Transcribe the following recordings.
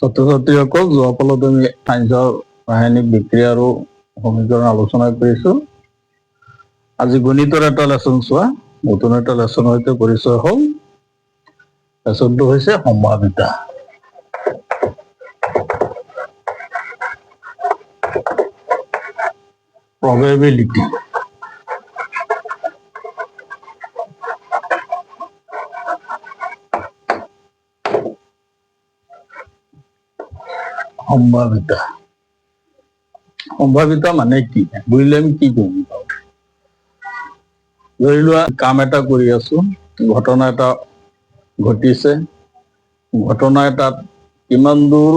ছাত্ৰ ছাত্ৰীসকল যোৱা ফলত আমি সাইন্সৰ ৰাসায়নিক বিক্ৰিয়া আৰু সমীকৰণ আলোচনা কৰিছো। আজি গণিতৰ এটা লেচন চোৱা, নতুন এটা লেচনৰ সৈতে পৰিচয় হ'ল। লেচনটো হৈছে সম্ভাৱিতা। probability। সম্ভাৱিতা। সম্ভাৱিতা মানে কি? বুজিলে আমি কি বুজি পাওঁ? ধৰি লোৱা কাম এটা কৰি আছো, ঘটনা এটা ঘটিছে, ঘটনা এটাত কিমান দূৰ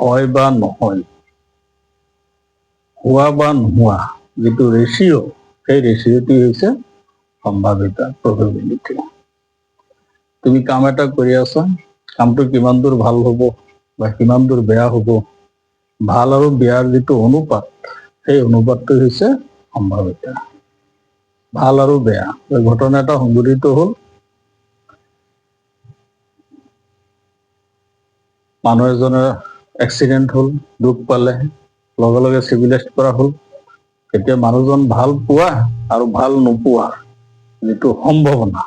হয় বা নহয়, হোৱা বা নোহোৱা যিটো ৰেচিঅ', সেই ৰেচিঅ'টি হৈছে সম্ভাৱিতা, probability। তুমি কাম এটা কৰি আছা, কামটো কিমান দূৰ ভাল হ'ব বা কিমান দূৰ বেয়া হ'ব, ভাল আৰু বেয়াৰ যিটো অনুপাত, সেই অনুপাতটো হৈছে সম্ভাৱিতা। ভাল আৰু বেয়া, ঘটনা এটা সংঘটিত হ'ল, মানুহ এজনৰ এক্সিডেণ্ট হ'ল, দুখ পালে, লগে লগে চিভিলাইজ কৰা হ'ল। এতিয়া মানুহজন ভাল পোৱা আৰু ভাল নোপোৱা যিটো সম্ভাৱনা,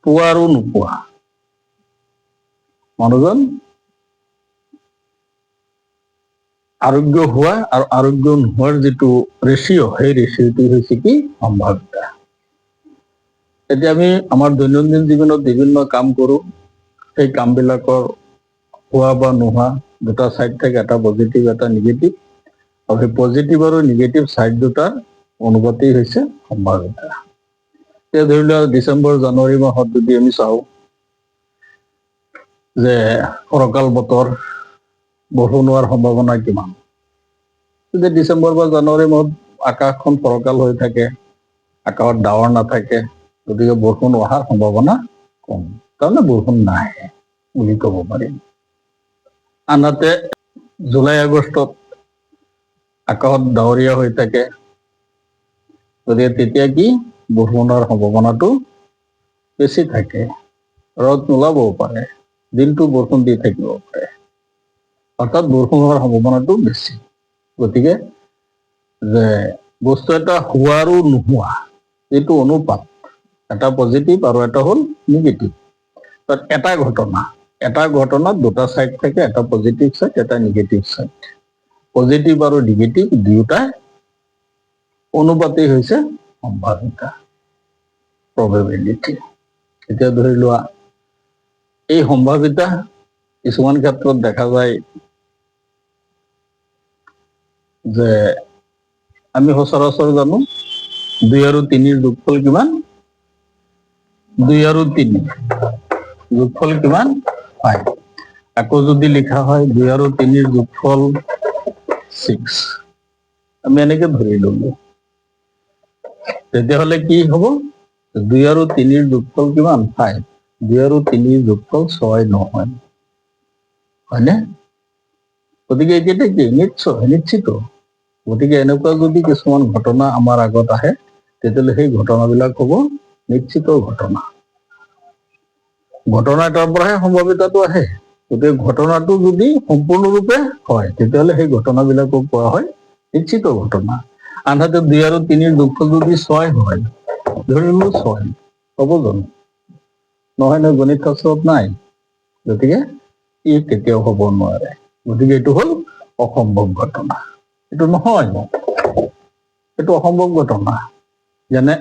পোৱা আৰু নোপোৱা, মানুহজন আৰোগ্য হোৱা আৰু আৰোগ্য নোহোৱাৰ যিটো ৰেচিঅ', সেই ৰেচিঅ'টো হৈছে কি? সম্ভাৱিতা। এতিয়া আমি আমাৰ দৈনন্দিন জীৱনত বিভিন্ন কাম কৰোঁ, সেই কামবিলাকৰ হোৱা বা নোহোৱা দুটা চাইড থাকে, এটা পজিটিভ এটা নিগেটিভ, আৰু সেই পজিটিভ আৰু নিগেটিভ চাইড দুটাৰ অনুপাতেই হৈছে সম্ভাৱিতা। এতিয়া ধৰি লোৱা ডিচেম্বৰ জানুৱাৰী মাহত যদি আমি চাওঁ যে ফৰকাল বতৰ, বৰষুণ হোৱাৰ সম্ভাৱনা কিমান? যদি ডিচেম্বৰ বা জানুৱাৰী মাহত আকাশখন ফৰকাল হৈ থাকে, আকাশত ডাৱৰ নাথাকে, গতিকে বৰষুণ অহাৰ সম্ভাৱনা কম, তাৰমানে বৰষুণ নাহে বুলি ক'ব পাৰিম। আনহাতে জুলাই আগষ্টত আকাশত ডাৱৰীয়া হৈ থাকে, গতিকে তেতিয়া কি? বৰষুণৰ সম্ভাৱনাটো বেছি থাকে, ৰ'দ নোলাবও পাৰে, দিনটো বৰষুণ দি থাকিব পাৰে, অৰ্থাৎ বৰষুণ হোৱাৰ সম্ভাৱনাটো বেছি। গতিকে যে বস্তু এটা হোৱা আৰু নোহোৱা যিটো অনুপাত, এটা পজিটিভ আৰু এটা হ'ল নিগেটিভ। এটা ঘটনাত দুটা চাইড থাকে, এটা পজিটিভ চাইড, এটা নিগেটিভ চাইড। পজিটিভ আৰু নিগেটিভ দুয়োটা অনুপাতেই হৈছে সম্ভাৱিতা, probability। এতিয়া ধৰি লোৱা এই সম্ভাৱিতা কিছুমান ক্ষেত্ৰত দেখা যায় যে আমি সচৰাচৰ জানো 2 আৰু 3ৰ যোগফল কিমান? 2 আৰু 3 যোগফল কিমান? 5। আকৌ যদি লিখা হয় 2 আৰু 3ৰ যোগফল 6, আমি এনেকে ধৰি ললো, তেতিয়াহ'লে কি হ'ব? 2 আৰু 3ৰ যোগফল কিমান? 5। 2 আৰু 3ৰ যোগফল 6 নহয়, হয়নে? গতিকে এতিয়া কি? নিশ্চিত। গতিকে এনেকুৱা যদি কিছুমান ঘটনা আমাৰ আগত আহে, তেতিয়াহ'লে সেই ঘটনাবিলাক হ'ব নিশ্চিত ঘটনা। ঘটনা এটাৰ পৰাহে সম্ভাৱিতাটো আহে। গতিকে ঘটনাটো যদি সম্পূৰ্ণৰূপে হয়, তেতিয়াহ'লে সেই ঘটনাবিলাকক কোৱা হয় নিশ্চিত ঘটনা। আনহাতে 2 আৰু 3ৰ যোগফল যদি 6 হয়, ধৰিলো 6, হ'ব জানো? নহয় নহয়, গণিত শাস্ত্ৰত নাই, গতিকে ই কেতিয়াও হ'ব নোৱাৰে। গতিকে এইটো হ'ল অসম্ভৱ ঘটনা, এইটো নহয়, এইটো অসম্ভৱ ঘটনা। যেনে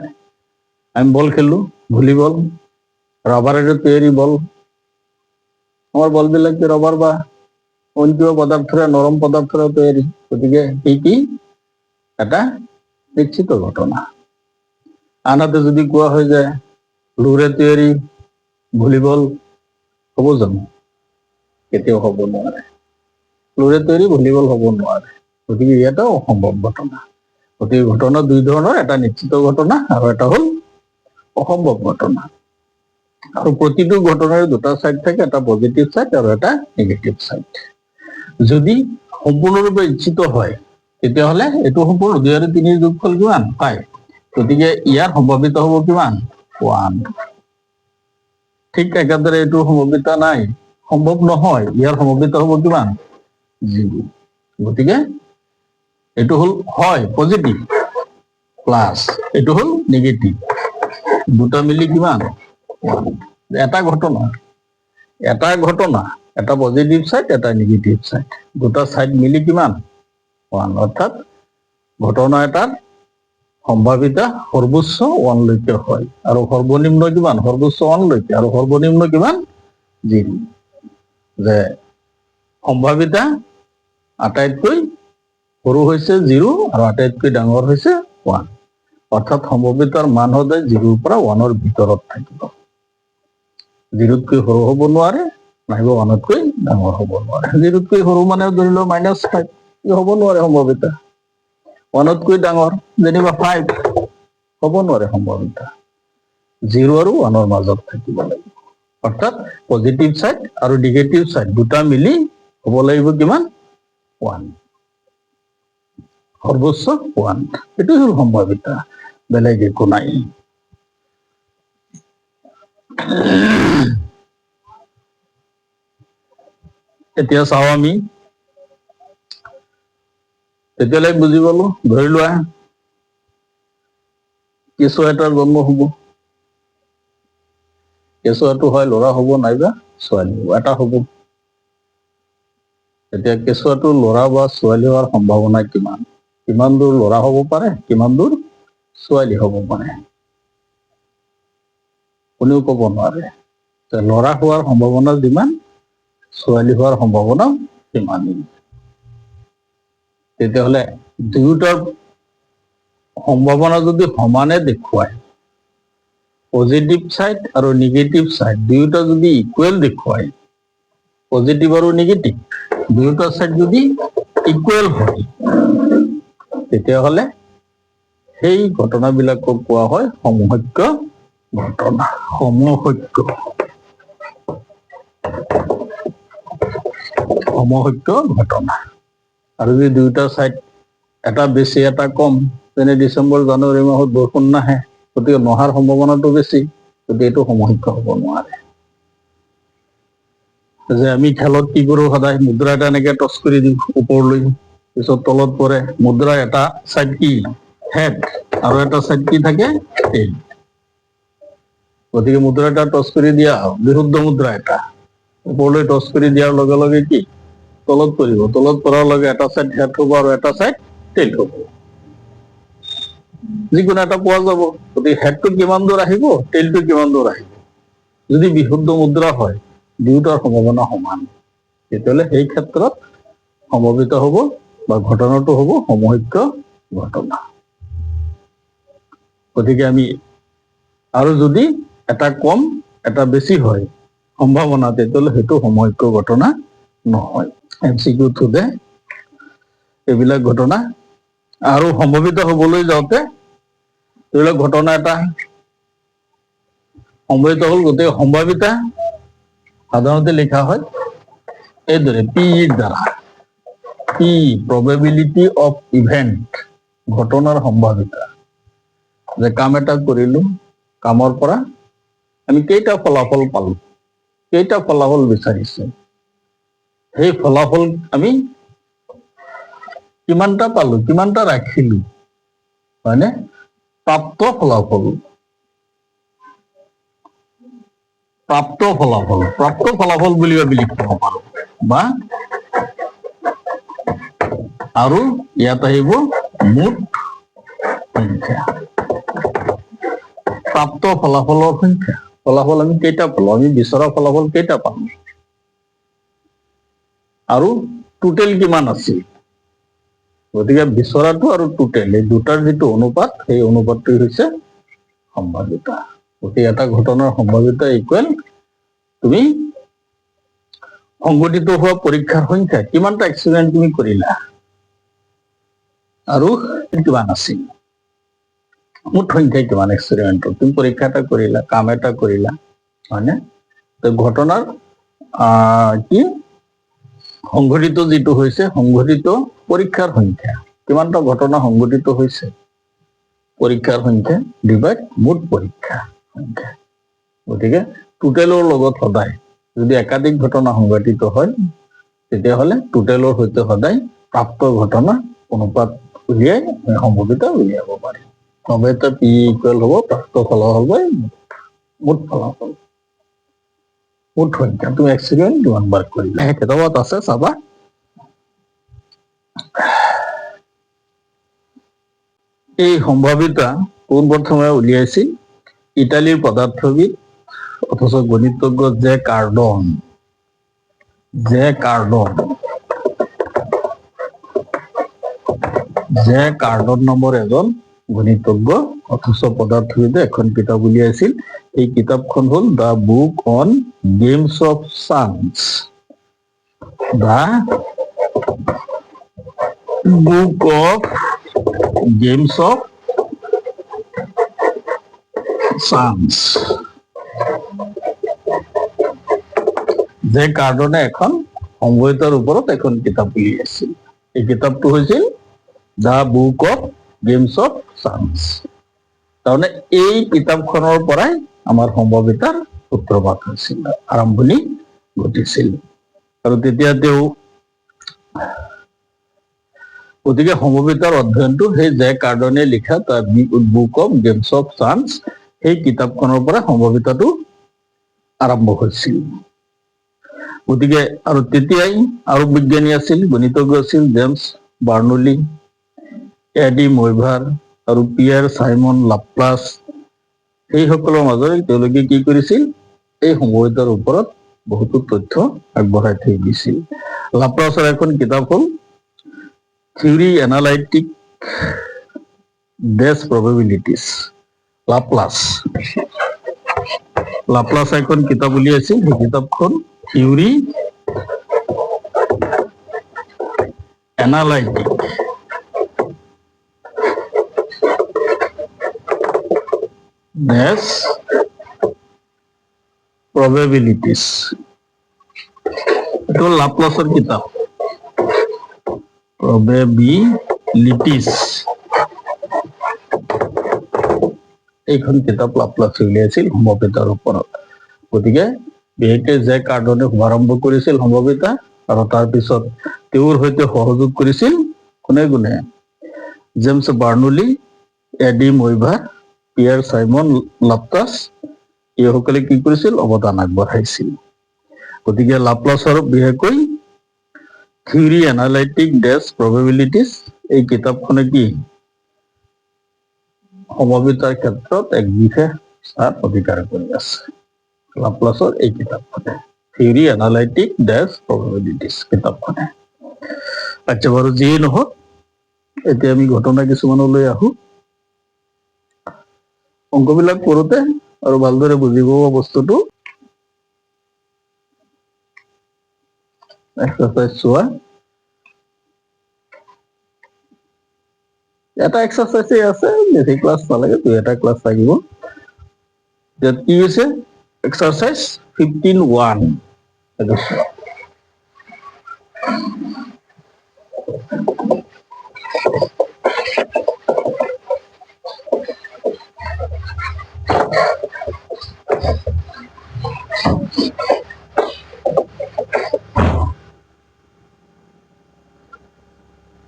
আমি বল খেলো, ভলীবল, ৰাবাৰেৰে তৈয়াৰী বল, আমাৰ বলবিলাক কি ৰবাৰ বা অন্য কিবা পদাৰ্থৰে, নৰম পদাৰ্থৰে তৈয়াৰী, গতিকে এই কি? এটা নিশ্চিত ঘটনা। আনহাতে যদি কোৱা হৈ যায় লোৰে তৈয়াৰী ভলীবল, হ'ব জানো? কেতিয়াও হ'ব নোৱাৰে। লোৰে তৈয়াৰী ভলীবল হ'ব নোৱাৰে, গতিকে ইয়াতো অসম্ভৱ ঘটনা। গতিকে ঘটনা দুই ধৰণৰ, এটা নিশ্চিত ঘটনা আৰু এটা হ'ল অসম্ভৱ ঘটনা। আৰু প্ৰতিটো ঘটনাৰে দুটা চাইড থাকে, এটা পজিটিভ চাইড আৰু এটা নিগেটিভ চাইড। যদি সম্পূৰ্ণৰূপে নিশ্চিত হয়, তেতিয়াহ'লে এইটো সম্পূৰ্ণ 2 আৰু 3ৰ যোগফল কিমান? 5। গতিকে ইয়াৰ সম্ভাৱিতা হ'ব কিমান? 1। ঠিক একেদৰে এইটো সম্ভাৱিতা নাই, সম্ভৱ নহয়, ইয়াৰ সমবেত হ'ব কিমান 0। গতিকে এইটো হ'ল হয় পজিটিভ প্লাছ এইটো হ'ল নেগেটিভ, দুটা মিলি কিমান 1। এটা ঘটনা এটা পজিটিভ সাইড এটা নেগেটিভ সাইড, দুটা সাইড মিলি কিমান 1, অৰ্থাৎ ঘটনা এটাৰ সম্ভাৱিতা সৰ্বোচ্চ 1 লৈকে হয় আৰু সৰ্বনিম্ন কিমান সৰ্বোচ্চ 1 লৈকে আৰু সৰ্বনিম্ন কিমান 0। যে সম্ভাৱিতা আটাইতকৈ সৰু হৈছে 0 আৰু আটাইতকৈ ডাঙৰ হৈছে 1, অৰ্থাৎ সম্ভাৱিতাৰ মান সদায় 0ৰ পৰা 1ৰ ভিতৰত থাকিব। 0তকৈ সৰু হ'ব নোৱাৰে নাইবা 1তকৈ ডাঙৰ হ'ব নোৱাৰে। 0তকৈ সৰু মানে ধৰি লওক -5 হ'ব নোৱাৰে সম্ভাৱিতা, 1তকৈ ডাঙৰ যেনিবা 5 হ'ব নোৱাৰে সম্ভাৱিতা, 0 আৰু 1ৰ মাজত থাকিব লাগিব। অৰ্থাৎ পজিটিভ সাইড আৰু নেগেটিভ সাইড দুটা মিলি হ'ব লাগিব কিমান 1, সৰ্বোচ্চ 1। এইটো হ'ল সম্ভাৱিতা, বেলেগ একো নাই। এতিয়া চাওঁ আমি তেতিয়ালৈ বুজি পালো। ধৰি লোৱা কেঁচুৱা এটাৰ জন্ম হ'ব, কেঁচুৱাটো হয় ল'ৰা হ'ব নাইবা ছোৱালী হ'ব, এটা হ'ব। এতিয়া কেঁচুৱাটো ল'ৰা বা ছোৱালী হোৱাৰ সম্ভাৱনা কিমান, কিমান দূৰ ল'ৰা হ'ব পাৰে, কিমান দূৰ ছোৱালী হ'ব পাৰে, কোনেও ক'ব নোৱাৰে। ল'ৰা হোৱাৰ সম্ভাৱনা যিমান ছোৱালী হোৱাৰ সম্ভাৱনা সিমানেই। তেতিয়াহ'লে দুয়োটাৰ সম্ভাৱনা যদি সমানে দেখুৱায়, পজিটিভ সাইড আৰু নেগেটিভ সাইড দুয়োটা যদি ইকুৱেল দেখুৱায়, পজিটিভ আৰু নেগেটিভ দুয়োটা সাইড যদি ইকুৱেল হয়, তেতিয়াহ'লে সেই ঘটনাবিলাকক কোৱা হয় সমসত্য ঘটনা। সমসত্য ঘটনা। আৰু যদি দুয়োটা সাইড এটা বেছি এটা কম, যেনে ডিচেম্বৰ জানুৱাৰী মাহত বৰষুণ নাহে, গতিকে নহাৰ সম্ভাৱনাটো বেছি, গতিকে এইটো সমসত্য হ'ব নোৱাৰে। যে আমি খেলত কি কৰোঁ, সদায় মুদ্ৰা এটা এনেকে টচ কৰি দিওঁ ওপৰলৈ, পিছত তলত পৰে। মুদ্ৰা এটা সাইড কি হেড আৰু এটা সাইড কি থাকে টেইল। গতিকে মুদ্ৰা এটা টচ কৰি দিয়া বিশুদ্ধ মুদ্ৰা এটা ওপৰলৈ টচ কৰি দিয়াৰ লগে লগে কি তলত পৰিব, তলত পৰাৰ লগে এটা সাইড হেড হ'ব আৰু এটা সাইড টেইল হ'ব, যিকোনো এটা পোৱা যাব। গতিকে হেডটো কিমান দূৰ আহিব, টেইলটো কিমান দূৰ আহিব। যদি বিশুদ্ধ মুদ্ৰা হয় দুয়োটাৰ সম্ভাৱনা সমান, তেতিয়াহ'লে সেই ক্ষেত্ৰত সমবেত হ'ব বা ঘটনাটো হ'ব সমসত্য ঘটনা। গতিকে আমি আৰু যদি এটা কম এটা বেছি হয় সম্ভাৱনা, তেতিয়াহ'লে সেইটো সমসত্য ঘটনা নহয়। MCQ সোধে এইবিলাক ঘটনা। আৰু সমবেত হ'বলৈ যাওঁতে ধৰি লওক ঘটনা এটা সমবেত হ'ল, গোটেই সম্ভাৱিতা সাধাৰণতে লিখা হয় এইদৰে P-ৰ দ্বাৰা, P probability of event, ঘটনাৰ সম্ভাৱিতা। যে কাম এটা কৰিলো, কামৰ পৰা আমি কেইটা ফলাফল পালো, কেইটা ফলাফল বিচাৰিছে, সেই ফলাফল আমি কিমানটা পালো, কিমানটা ৰাখিলো, হয়নে? প্ৰাপ্ত ফলাফল বুলি আমি লিখিব পাৰো। বা আৰু ইয়াত আহিব মুঠ সংখ্যা, প্ৰাপ্ত ফলাফলৰ সংখ্যা। ফলাফল আমি কেইটা পালো, আমি বিচৰা ফলাফল কেইটা পালো, আৰু টোটেল কিমান আছিল। গতিকে বিচৰাটো আৰু টোটেল এই দুটাৰ যিটো অনুপাত, সেই অনুপাতটো হৈছে সম্ভাৱিতা। গতিকে এটা ঘটনাৰ সম্ভাৱিতা ইকুৱেল তুমি সংঘটিত হোৱা পৰীক্ষাৰ সংখ্যা, কিমানটা এক্সপেৰিমেণ্ট তুমি কৰিলা আৰু কিমান আছিল, মুঠ সংখ্যা কিমান এক্সপেৰিমেণ্টৰ। তুমি পৰীক্ষা এটা কৰিলা, কাম এটা কৰিলা, হয়নে? ঘটনাৰ কি সংঘটিত যিটো হৈছে, সংঘটিত পৰীক্ষাৰ সংখ্যা, কিমানটা ঘটনা সংঘটিত হৈছে, পৰীক্ষাৰ সংখ্যা ডিভাইড মুঠ পৰীক্ষা সংখ্যা। গতিকে টোটেলৰ লগত সদায় যদি একাধিক ঘটনা সংঘটিত হয় তেতিয়াহ'লে টোটেলৰ সৈতে সদায় প্ৰাপ্ত ঘটনা অনুপাত উলিয়াই সম্ভাৱিতা উলিয়াব পাৰি। সম্ভাৱিতা পি ইকুৱেল হ'ব প্ৰাপ্ত ফলাফল বাই মুঠ ফলাফল, মুঠ সংখ্যা। তুমি এক্সপেৰিমেণ্ট কিমান বাৰ কৰিলা সেই কিতাপত আছে, চাবা। এই সম্ভাৱিতা পোনপ্ৰথমে উলিয়াইছিল ইটালীৰ পদাৰ্থবিদ অথচ গণিতজ্ঞ জে কাৰ্ডন। জে কাৰ্ডন নামৰ এজন গণিতজ্ঞ অথচ পদাৰ্থবিদে এখন কিতাপ উলিয়াইছিল। এই কিতাপখন হ'ল the book on games of chance. The book of games of chance. জে কাৰ্ডনে এখন সম্ভাৱিতাৰ ওপৰত এখন কিতাপ উলিয়াইছিল। এই কিতাপটো হৈছিল the book of games of chance. তাৰমানে এই কিতাপখনৰ পৰাই আমাৰ সম্ভাৱিতাৰ সূত্ৰপাত হৈছিল, আৰম্ভণি ঘটিছিল। আৰু তেতিয়া তেওঁ গতিকে সম্ভাৱিতাৰ অধ্যয়নটো সেই জে কাৰ্ডনে লিখা the book of games of chance সেই কিতাপখনৰ পৰা সম্ভাৱিতাটো আৰম্ভ হৈছিল। গতিকে আৰু তেতিয়াই আৰু বিজ্ঞানী আছিল, গণিতজ্ঞ আছিল জেমছ বাৰ্নুলি, এডি মইভাৰ আৰু পিয়েৰ চাইমন লাপ্লাছ। সেইসকলৰ মাজৰে তেওঁলোকে কি কৰিছিল, এই সম্ভাৱিতাৰ ওপৰত বহুতো তথ্য আগবঢ়াই থৈ দিছিল। লাপ্লাছৰ এখন কিতাপ হ'ল থিওৰি এনালাইটিক ডেছ প্ৰবেবিলিটিছ। লাপ্লাছ এখন কিতাপ উলিয়াইছিল, সেই কিতাপখন থিওৰি এনালাইটিক ডেছ প্ৰবেবিলিটিছ। এইটো লাপ্লাছৰ কিতাপ, প্ৰবেবিলিটিছ। এইখন কিতাপ লাপ্লাছে উলিয়াইছিল সম্ভাৱিতাৰ ওপৰত। গতিকে বিশেষকে জে কাৰ্ডনে শুভাৰম্ভ কৰিছিল সম্ভাৱিতা, আৰু তাৰপিছত তেওঁৰ সৈতে সহযোগ কৰিছিল কোনে কোনে, জেমছ বাৰ্নুলি, এডি মইভাৰ, পিয়েৰ চাইমন লাপ্লাছ। এইসকলে কি কৰিছিল, অৱদান আগবঢ়াইছিল। গতিকে লাপ্লাছৰ বিশেষকৈ থিওৰি এনালাইটিক ডেছ প্ৰবেবিলিটিছ এই কিতাপখনে কি সম্ভাৱিতাৰ ক্ষেত্ৰত এক বিশেষ স্থান অধিকাৰ কৰি আছে। লাপ্লাছৰ এই কিতাপখনে থিওৰি এনালাইটিক ডেছ প্ৰবেবিলিটিছ কিতাপখনে। আচ্ছা বাৰু, যিয়েই নহওক, এতিয়া আমি ঘটনা কিছুমানলৈ আহো। অংকবিলাক কৰোঁতে আৰু ভালদৰে বুজিব বস্তুটো এক্সাৰচাইজ চোৱা। এটা এক্সাৰচাইজে আছে, বেছি ক্লাছ নালাগে, 2টা ক্লাছ লাগিব। কি হৈছে এক্সাৰচাইজ 15(1).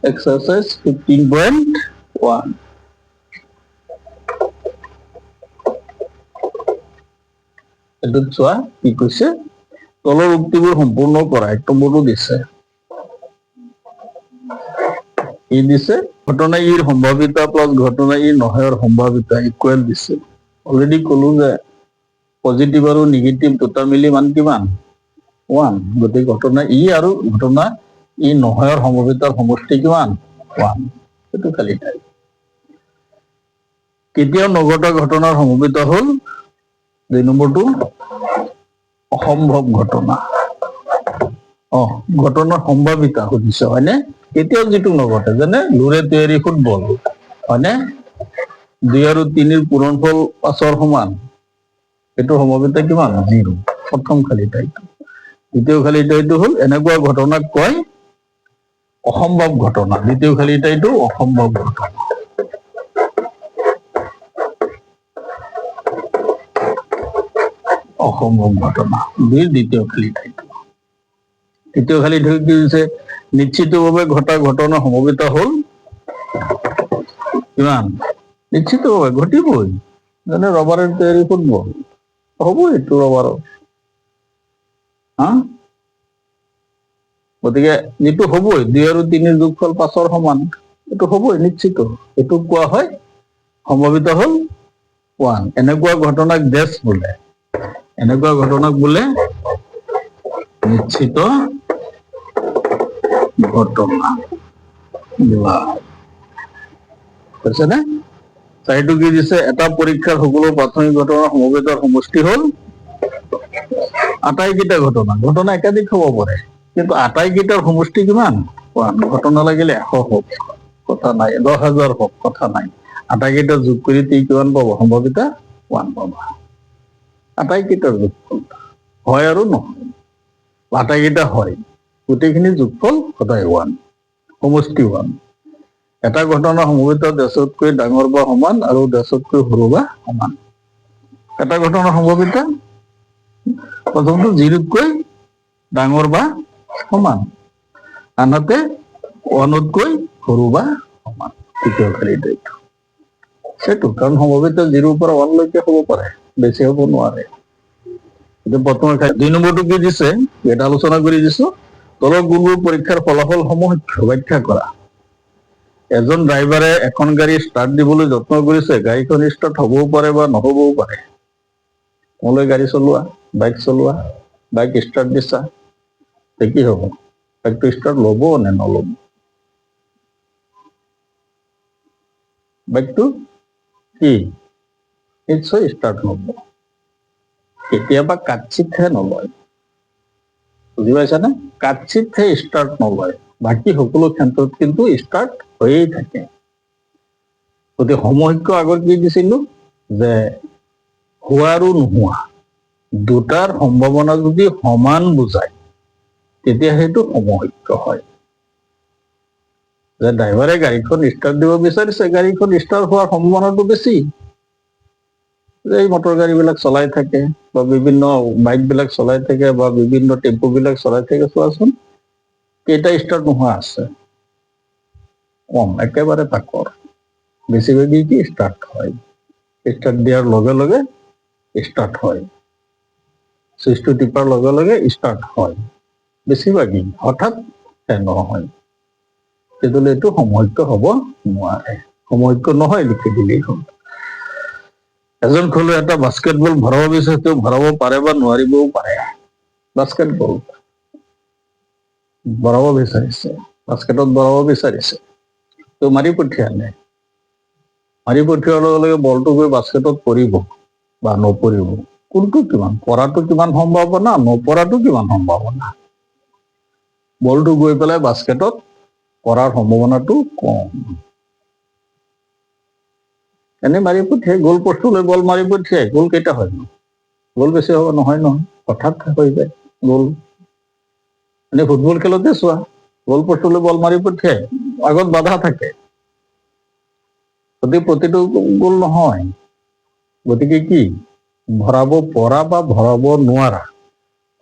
Exercise 15.1. এটোত চোৱা কি কৈছে, তলৰ উক্তিবোৰ সম্পূৰ্ণ কৰা। 1 নম্বৰটো দিছে, ই দিছে ঘটনা ইৰ সম্ভাৱিতা প্লাছ ঘটনা ই নহয়ৰ সম্ভাৱিতা ইকুৱেল দিছে। অলৰেডি ক'লো যে পজিটিভ আৰু নেগেটিভ দুটা মিলি মান কিমান, 1। গতিকে ঘটনা ই আৰু ঘটনা ই নহয়ৰ সম্ভাৱিতাৰ সমষ্টি কিমান, 1। সেইটো খালি ঠাই। কেতিয়াও নঘটা ঘটনাৰ সম্ভাৱিতা হ'ল 2 নম্বৰটো অসম্ভৱ ঘটনা। ঘটনাৰ সম্ভাৱিতা সুধিছে, হয়নে? কেতিয়াও যিটো নঘটে, যেনে লুৰে তৈয়াৰী ফুটবল, হয়নে? 2 আৰু 3ৰ পূৰণফল 5ৰ সমান, এইটোৰ সম্ভাৱিতা কিমান, 0। প্ৰথম খালি ঠাইটো। দ্বিতীয় খালি ঠাইটো হ'ল এনেকুৱা ঘটনাক কয় অসম্ভৱ ঘটনা। দ্বিতীয় খালি ঠাইটো অসম্ভৱ ঘটনা। অসম্ভৱ ঘটনা। দুইৰ দ্বিতীয় খালি ঠাইটো। তৃতীয় খালি ঠাই কি হৈছে, নিশ্চিতভাৱে ঘটা ঘটনা সমবেত হল কিমান? নিশ্চিতভাৱে ঘটিবই। যেনে ৰবাৰৰ তৈয়াৰী ফুটবল হ'ব, এইটো ৰবাৰৰ। গতিকে যিটো হ'বই, 2 আৰু 3 যোগফল 5 সমান, এইটো হ'বই নিশ্চিত। এইটো কোৱা হয় সম্ভাৱিত হল 1। এনেকুৱা ঘটনাক ডেছ বোলে, এনেকুৱা ঘটনাক বোলে নিশ্চিত ঘটনা বোলা হৈছে নে? চাৰিটো কি দিছে, এটা পৰীক্ষাৰ সকলো প্ৰাথমিক ঘটনাৰ সমবেতৰ সমষ্টি হল আটাইকেইটা ঘটনা। ঘটনা একাধিক হব পাৰে, কিন্তু আটাইকেইটাৰ সমষ্টি কিমান? 1। ঘটনা লাগিলে 100 হওক, কথা নাই, 10,000 হওক, কথা নাই, আটাইকেইটা যোগ কৰি তুমি কিমান পাবা? সম্ভাৱিতা 1 পাবা। আটাইকেইটাৰ যোগফল হয় আৰু নহয়, আটাইকেইটা হয়, গোটেইখিনি যোগফল সদায় 1, সমষ্টি 1। এটা ঘটনা সমবেত ডেছতকৈ ডাঙৰ বা সমান আৰু ডেছতকৈ সৰু বা সমান। এটা ঘটনা সমবেত প্ৰথমটো 0তকৈ ডাঙৰ বা সমান, আনহাতে 1তকৈ সৰু বা সমান। তৃতীয় খালিটো এইটো, সেইটো কাৰণ সমবেত 0ৰ পৰা 1লৈকে হ'ব পাৰে, বেছি হ'ব নোৱাৰে। কিন্তু প্ৰথমে 2 নম্বৰটো কি দিছে, এটা আলোচনা কৰি দিছো। তলৰ গুণবোৰ পৰীক্ষাৰ ফলাফল সমূহ ব্যাখ্যা কৰা। এজন ড্ৰাইভাৰে এখন গাড়ী ষ্টাৰ্ট দিবলৈ যত্ন কৰিছে। গাড়ীখন ষ্টাৰ্ট হ'বও পাৰে বা নহ'বও পাৰে। তোমালোকে গাড়ী চলোৱা, বাইক চলোৱা, বাইক ষ্টাৰ্ট দিছা, কি হ'ব? বাইকটো ষ্টাৰ্ট ল'ব নে নল'ব? বাইকটো কি নিশ্চয় ষ্টাৰ্ট ল'ব। কেতিয়াবা কাৎচিতহে নলয়, বুজি পাইছানে? কাৎচিতহে ষ্টাৰ্ট নলয়, বাকী সকলো ক্ষেত্ৰত কিন্তু ষ্টাৰ্ট হৈয়ে থাকে। গতিকে সমসাময়িক আগত কি দিছিলো যে হোৱা আৰু নোহোৱা দুটাৰ সম্ভাৱনা যদি সমান বুজায়, তেতিয়া সেইটো সমসাময়িক হয়। যে ড্ৰাইভাৰে গাড়ীখন ষ্টাৰ্ট দিব বিচাৰিছে, গাড়ীখন ষ্টাৰ্ট হোৱাৰ সম্ভাৱনাটো বেছি। এই মটৰ গাড়ী বিলাক চলাই থাকে বা বিভিন্ন বাইক বিলাক চলাই থাকে বা বিভিন্ন টেম্পু বিলাক চলাই থাকে, চোৱাচোন কেইটা ষ্টাৰ্ট নোহোৱা আছে? কম, একেবাৰে তাকৰ। বেছিভাগেই কি ষ্টাৰ্ট হয়, ষ্টাৰ্ট দিয়াৰ লগে লগে ষ্টাৰ্ট হয়, চুইচটো টিপাৰ লগে লগে ষ্টাৰ্ট হয়, বেছিভাগেই। হঠাৎ নহয়, তেতিয়াহ'লে এইটো সমসাময়িক হ'ব নোৱাৰে। সমসাময়িক নহয় লিখি দিলেই হ'ল। এজন খেলুৱৈ এটা বাস্কেটবল ভৰাব বিচাৰে, তেওঁ ভৰাব পাৰে বা নোৱাৰিবও পাৰে। বাস্কেটবল ভৰাব বিচাৰিছে, বাস্কেটত ভৰাব বিচাৰিছে, তেওঁ মাৰি পঠিয়ালে। মাৰি পঠিওৱাৰ লগে লগে বলটো গৈ বাস্কেটত পৰিব বা নপৰিব, কোনটো কিমান? পৰাটো কিমান সম্ভাৱনা, নপৰাটো কিমান সম্ভাৱনা? বলটো গৈ পেলাই বাস্কেটত পৰাৰ সম্ভাৱনাটো কম। এনে মাৰি পঠিয়াই গ'ল পোষ্টলৈ বল মাৰি পঠিয়াই, গ'ল কেইটা হয়? গ'ল বেছি হ'ব নহয়, হঠাৎ হৈ যায় গ'ল। এনে ফুটবল খেলতে চোৱা, গ'ল পোষ্টলৈ বল মাৰি পঠিয়াই, আগত বাধা থাকে, গতিকে প্ৰতিটো গ'ল নহয়। গতিকে কি ভৰাব পৰা বা ভৰাব নোৱাৰা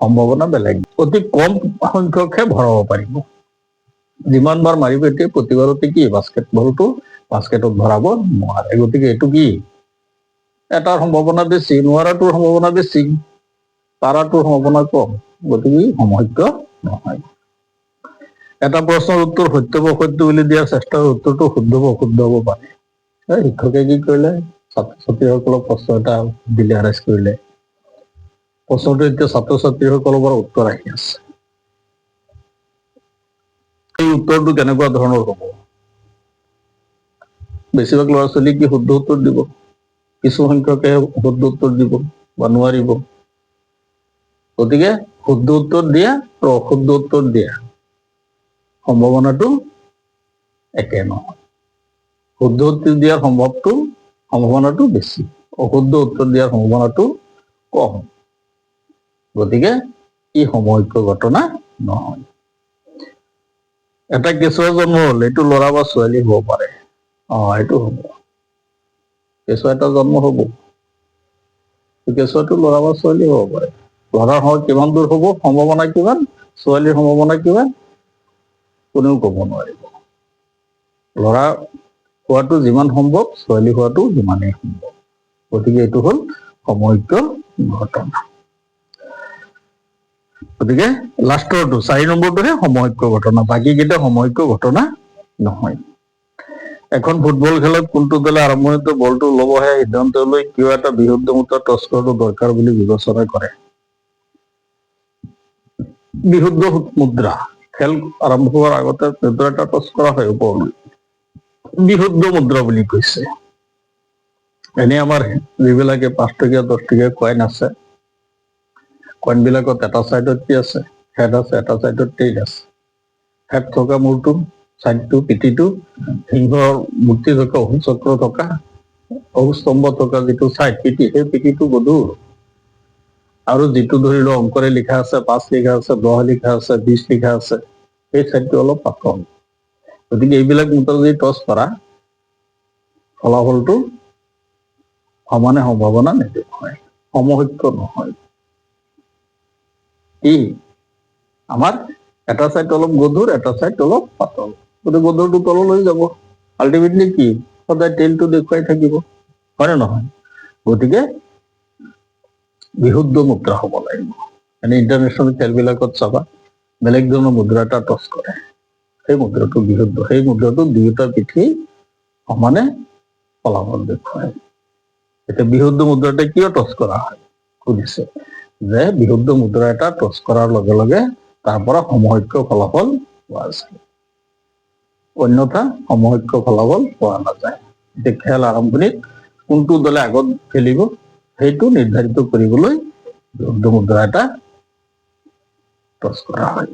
সম্ভাৱনা বেলেগ। অতি কম সংখ্যকহে ভৰাব পাৰিব। যিমান বাৰ মাৰি পঠিয়াই প্ৰতিবাৰতে কি বাস্কেটবলটো বাস্কেটত ভৰাব নোৱাৰে। গতিকে এইটো কি এটাৰ সম্ভাৱনা বেছি, নোৱাৰাটোৰ সম্ভাৱনা বেছি, পাৰাটোৰ সম্ভাৱনা কম, গতিকে সমসাময়িক নহয়। এটা প্ৰশ্নৰ উত্তৰ সত্য বা অসত্য বুলি দিয়াৰ চেষ্টাৰ উত্তৰটো শুদ্ধ বা অশুদ্ধ হ'ব পাৰে। শিক্ষকে কি কৰিলে, ছাত্ৰ ছাত্ৰীসকলক প্ৰশ্ন এটা দিলে, আৰেষ্ট কৰিলে। প্ৰশ্নটো এতিয়া ছাত্ৰ ছাত্ৰীসকলৰ পৰা উত্তৰ আহি আছে। এই উত্তৰটো কেনেকুৱা ধৰণৰ হ'ব? বেছিভাগ ল'ৰা ছোৱালী কি শুদ্ধ উত্তৰ দিব, কিছু সংখ্যকে শুদ্ধ উত্তৰ দিব বা নোৱাৰিব। গতিকে শুদ্ধ উত্তৰ দিয়া আৰু অশুদ্ধ উত্তৰ দিয়া সম্ভাৱনাটো একে নহয়। শুদ্ধ উত্তৰ দিয়াৰ সম্ভাৱনাটো বেছি, অশুদ্ধ উত্তৰ দিয়াৰ সম্ভাৱনাটো কম। গতিকে ই সমসাময়িক ঘটনা নহয়। এটা কেঁচুৱা জন্ম হ'ল, এইটো ল'ৰা বা ছোৱালী হ'ব পাৰে। এইটো হ'ব, কেঁচুৱা এটা জন্ম হ'ব। কেঁচুৱাটো ল'ৰা বা ছোৱালী হ'ব পাৰে। ল'ৰাৰ হয় কিমান দূৰ হ'ব, সম্ভাৱনা কিমান, ছোৱালীৰ সম্ভাৱনা কিমান, কোনেও ক'ব নোৱাৰিব। ল'ৰা হোৱাটো যিমান সম্ভৱ, ছোৱালী হোৱাটো সিমানেই সম্ভৱ। গতিকে এইটো হ'ল সমৈক্য ঘটনা। গতিকে লাষ্টৰটো 4 নম্বৰটোহে সমৈক্য ঘটনা, বাকী কেইটা সমৈক্য ঘটনা নহয়। এখন ফুটবল খেলত কোনটো দলে আৰম্ভণিতে বলটো ল'ব সেই সিদ্ধান্ত লৈ কিয় এটা বিশুদ্ধ মুদ্ৰা টছ কৰাটো দৰকাৰ বুলি বিবেচনা কৰে? বিশুদ্ধ মুদ্ৰা, খেল আৰম্ভ হোৱাৰ আগতে মুদ্ৰা এটা টছ কৰা হয় ওপৰলৈ, বিশুদ্ধ মুদ্ৰা বুলি কৈছে। এনে আমাৰ যিবিলাকে 5 টকীয়া 10 টকীয়া কইন আছে, কইন বিলাকত এটা চাইডত কি আছে, হেড আছে, এটা চাইডত টেইল আছে। হেড থকা মূৰটো, চাইডটো, পিঠিটো, সিংহৰ মূৰ্তি থকা, অহুচক্ৰ থকা, অহুস্তম্ভ থকা যিটো চাইড পিঠি, সেই পিঠিটো গধুৰ। আৰু যিটো ধৰি লওক অংকৰে লিখা আছে, 5 লিখা আছে, 10 লিখা আছে, 20 লিখা আছে, সেই চাইডটো অলপ পাতল। গতিকে এইবিলাক মুদ্ৰা যদি টছ কৰা, ফলাফলটো সমানে সম্ভাৱনা নেদেখুৱায়, সমসত্য নহয়। কি আমাৰ এটা চাইড অলপ গধুৰ, এটা চাইড অলপ পাতল, গতিকে গধুৰটো তললৈ যাব। আল্টিমেটলি কি সদায় টেইলটো দেখুৱাই থাকিব, হয় নে নহয়? গতিকে বিশুদ্ধ মুদ্ৰা হ'ব লাগিব। এনে ইণ্টাৰনেশ্যনেল খেলবিলাকত চাবা, বেলেগ ধৰণৰ মুদ্ৰা এটা টছ কৰে, সেই মুদ্ৰাটো বিশুদ্ধ, সেই মুদ্ৰাটো দুয়োটা পিঠি সমানে ফলাফল দেখুৱায়। এতিয়া বিশুদ্ধ মুদ্ৰাটা কিয় টছ কৰা হয় সুধিছে, যে বিশুদ্ধ মুদ্ৰা এটা টছ কৰাৰ লগে লগে তাৰ পৰা সমসত্য ফলাফল পোৱা যায়, অন্যথা সমসত্য ফলাফল পোৱা নাযায়। এতিয়া খেল আৰম্ভণিত কোনটো দলে আগত খেলিব সেইটো নিৰ্ধাৰিত কৰিবলৈ বিশুদ্ধ মুদ্ৰা এটা টছ কৰা হয়।